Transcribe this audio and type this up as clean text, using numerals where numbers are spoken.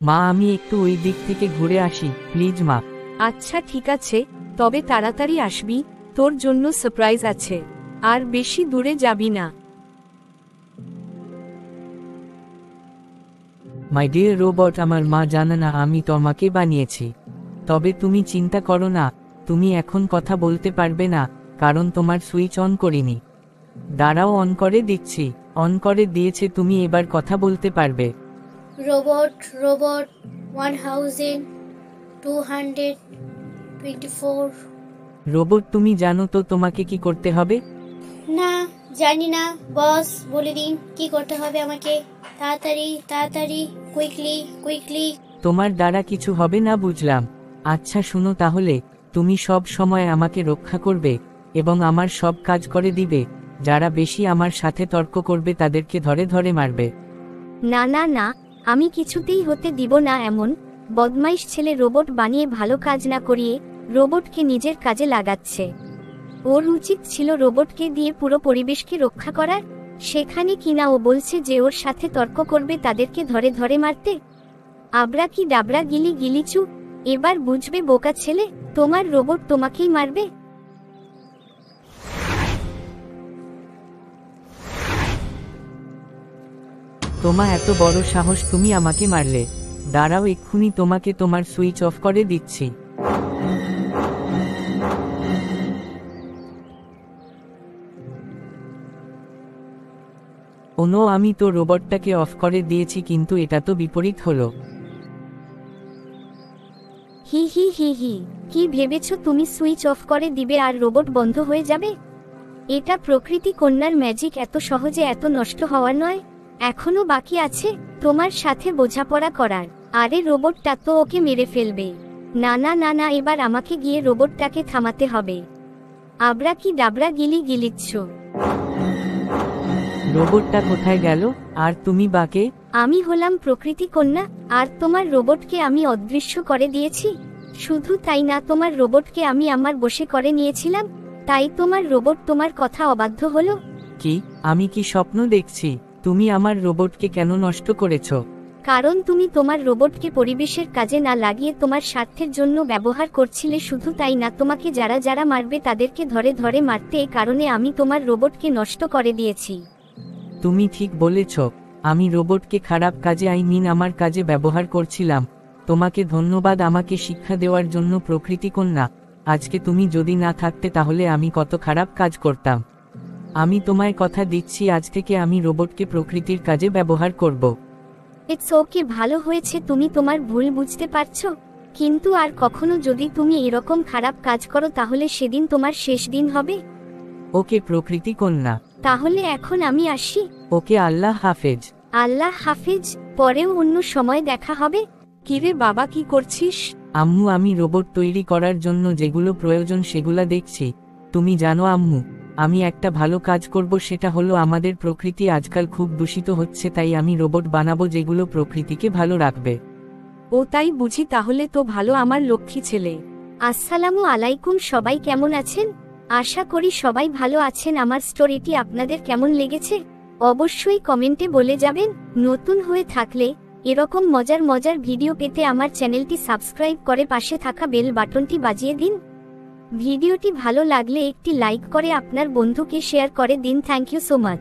মা আমি একটু ওই দিক থেকে ঘুরে আসি প্লিজ মা। আচ্ছা ঠিক আছে, তবে তাড়াতাড়ি আসবি, তোর জন্য সারপ্রাইজ আছে। আর বেশি দূরে যাবি না। মাই ডিয়ার রোবট, আমার মা জানে না আমি তোমাকে বানিয়েছি। তবে তুমি চিন্তা করো না, তুমি এখন কথা বলতে পারবে না, কারণ তোমার সুইচ অন করিনি। দাঁড়াও, অন করে দিচ্ছি। অন করে দিয়েছে, তুমি এবার কথা বলতে পারবে। Robot robot 1224। রোবট তুমি জানো তো তোমাকে কি করতে হবে? না জানি না, বস বলে দিন কি করতে হবে আমাকে। তাড়াতাড়ি তাড়াতাড়ি, কুইকলি কুইকলি। তোমার দ্বারা কিছু হবে না বুঝলাম। আচ্ছা শুনো তাহলে, তুমি সব সময় আমাকে রক্ষা করবে এবং আমার সব কাজ করে দিবে। যারা বেশি আমার সাথে তর্ক করবে তাদেরকে ধরে ধরে মারবে। না না না, আমি কিছুতেই হতে দিব না এমন বদমাইশ ছেলে। রোবট বানিয়ে ভালো কাজ না করিয়ে রোবটকে নিজের কাজে লাগাচ্ছে। ওর উচিত ছিল রোবটকে দিয়ে পুরো পরিবেশকে রক্ষা করার, সেখানে কিনা ও বলছে যে ওর সাথে তর্ক করবে তাদেরকে ধরে ধরে মারতে। আবরা কি ডাবরা গিলি গিলিচু, এবার বুঝবে বোকা ছেলে, তোমার রোবট তোমাকেই মারবে। তোমার এত বড় সাহস, তুমি আমাকে মারলে? দাঁড়াও, এক্ষুনি তোমাকে তোমার সুইচ অফ করে দিচ্ছি। ওনো, আমি তো রোবটটাকে অফ করে দিয়েছি, কিন্তু এটা তো বিপরীত হলো। হি হি হি হি, কি ভেবেছ তুমি সুইচ অফ করে দিবে আর রোবট বন্ধ হয়ে যাবে? এটা প্রকৃতি কন্যার ম্যাজিক, এত সহজে এত নষ্ট হওয়ার নয়। এখনো বাকি আছে তোমার সাথে বোঝাপড়া করার। আরে রোবটটা তো ওকে মেরে ফেলবে। না না না না, এবার আমাকে গিয়ে রোবটটাকে থামাতে হবে। আবরা কি ডাবরা গিলি গিলিচ্ছ। রোবটটা কোথায় গেল? আর তুমি বাকে? আমি হলাম প্রকৃতি কন্যা, আর তোমার রোবটকে আমি অদৃশ্য করে দিয়েছি। শুধু তাই না, তোমার রোবটকে আমি আমার বশে করে নিয়েছিলাম, তাই তোমার রোবট তোমার কথা অবাধ্য হলো। কি? আমি কি স্বপ্ন দেখছি? তুমি আমার রোবটকে কেন নষ্ট করেছ? কারণ তুমি তোমার রোবটকে পরিবেশের কাজে না লাগিয়ে তোমার স্বার্থের জন্য ব্যবহার করছিলে। শুধু তাই না, তোমাকে যারা যারা মারবে তাদেরকে ধরে ধরে মারতে, এই কারণে আমি তোমার রোবটকে নষ্ট করে দিয়েছি। তুমি ঠিক বলেছ, আমি রোবটকে খারাপ কাজে আমার কাজে ব্যবহার করছিলাম। তোমাকে ধন্যবাদ আমাকে শিক্ষা দেওয়ার জন্য প্রকৃতি কন্যা। আজকে তুমি যদি না থাকতে তাহলে আমি কত খারাপ কাজ করতাম। আমি তোমায় কথা দিচ্ছি, আজ থেকে আমি রোবটকে প্রকৃতির কাজে ব্যবহার করব। ইটস ওকে, ভালো হয়েছে তুমি তোমার ভুল বুঝতে পারছো। কিন্তু আর কখনো যদি তুমি এরকম খারাপ কাজ করো তাহলে সেদিন তোমার শেষ দিন হবে। ওকে প্রকৃতি কন্যা, তাহলে এখন আমি আসি। ওকে, আল্লাহ হাফেজ। আল্লাহ হাফেজ, পরেও অন্য সময় দেখা হবে। কিরে বাবা, কি করছিস? আম্মু, আমি রোবট তৈরি করার জন্য যেগুলো প্রয়োজন সেগুলা দেখছি। তুমি জানো আম্মু, আমি একটা ভালো কাজ করব, সেটা হলো আমাদের প্রকৃতি আজকাল খুব দূষিত হচ্ছে, তাই আমি রোবট বানাবো যেগুলো প্রকৃতিকে ভালো রাখবে। ও তাই বুঝি, তাহলে তো ভালো আমার লক্ষ্মী ছেলে। আসসালামু আলাইকুম, সবাই কেমন আছেন? আশা করি সবাই ভালো আছেন। আমার স্টোরিটি আপনাদের কেমন লেগেছে অবশ্যই কমেন্টে বলে যাবেন। নতুন হয়ে থাকলে এরকম মজার মজার ভিডিও পেতে আমার চ্যানেলটি সাবস্ক্রাইব করে পাশে থাকা বেল বাটনটি বাজিয়ে দিন। ভিডিওটি ভালো লাগলে একটি লাইক করে আপনার বন্ধুকে শেয়ার করে দিন। Thank you so much.